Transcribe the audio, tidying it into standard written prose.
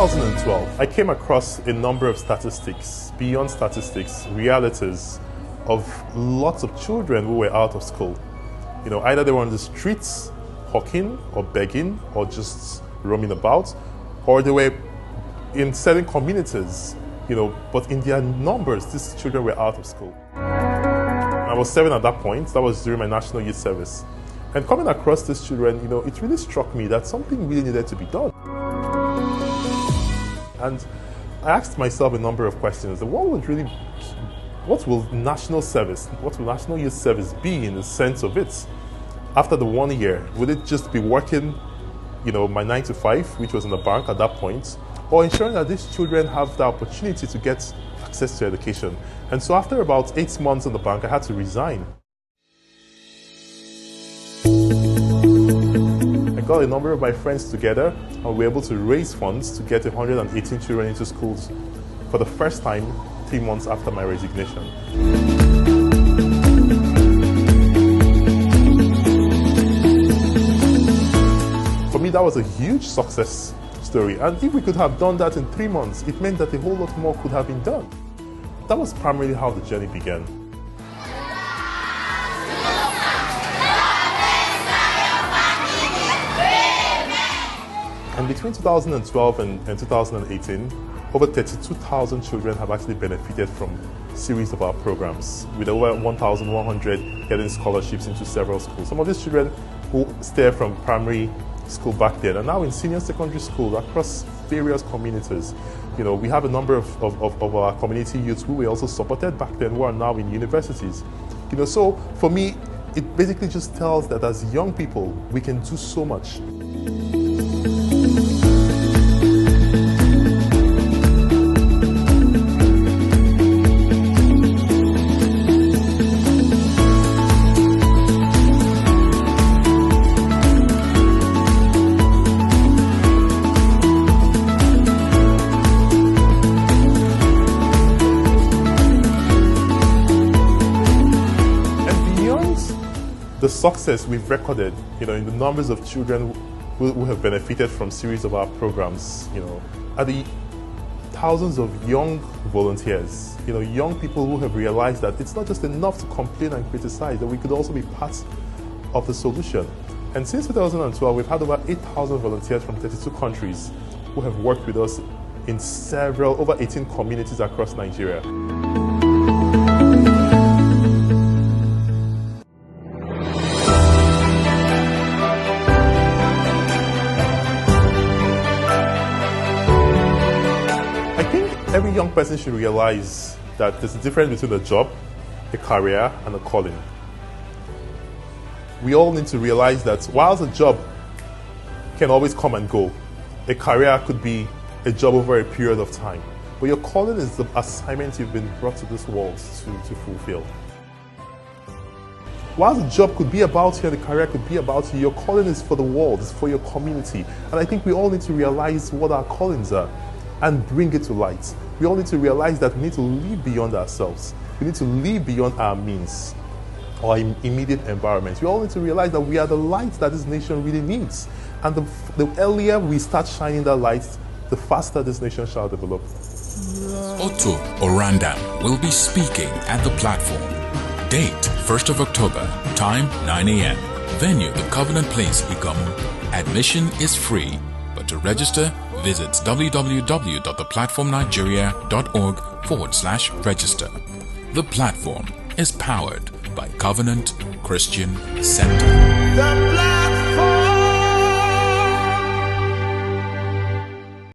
2012, I came across a number of statistics, beyond statistics, realities of lots of children who were out of school. You know, either they were on the streets, hawking or begging or just roaming about, or they were in certain communities, you know, but in their numbers, these children were out of school. I was 7 at that point. That was during my National Youth Service. And coming across these children, you know, it really struck me that something really needed to be done. And I asked myself a number of questions. What will national service, what will National Youth Service be in the sense of it? After the 1 year, would it just be working, you know, my 9 to 5, which was in the bank at that point, or ensuring that these children have the opportunity to get access to education? And so after about 8 months in the bank, I had to resign. I got a number of my friends together and we were able to raise funds to get 118 children into schools for the first time 3 months after my resignation. For me, that was a huge success story. And if we could have done that in 3 months, it meant that a whole lot more could have been done. That was primarily how the journey began. And between 2012 and 2018, over 32,000 children have actually benefited from a series of our programs, with over 1,100 getting scholarships into several schools. Some of these children who stay from primary school back then are now in senior secondary school across various communities. You know, we have a number of our community youths who we also supported back then who are now in universities. You know, so for me, it basically just tells that as young people, we can do so much. The success we've recorded, you know, in the numbers of children who have benefited from series of our programs, you know, are the thousands of young volunteers, you know, young people who have realized that it's not just enough to complain and criticize, that we could also be part of the solution. And since 2012, we've had over 8,000 volunteers from 32 countries who have worked with us in over 18 communities across Nigeria. Every young person should realize that there's a difference between a job, a career, and a calling. We all need to realize that whilst a job can always come and go, a career could be a job over a period of time. But your calling is the assignment you've been brought to this world to fulfill. Whilst the job could be about you and the career could be about you, your calling is for the world, it's for your community. And I think we all need to realize what our callings are and bring it to light. We all need to realize that we need to live beyond ourselves. We need to live beyond our means or immediate environment. We all need to realize that we are the light that this nation really needs. And the earlier we start shining that light, the faster this nation shall develop. Otto Orondaam will be speaking at the platform. Date 1st of October, time 9 a.m. Venue The Covenant Place, Ikomu. Admission is free, but to register, visit www.theplatformnigeria.org/register. The platform is powered by Covenant Christian Center.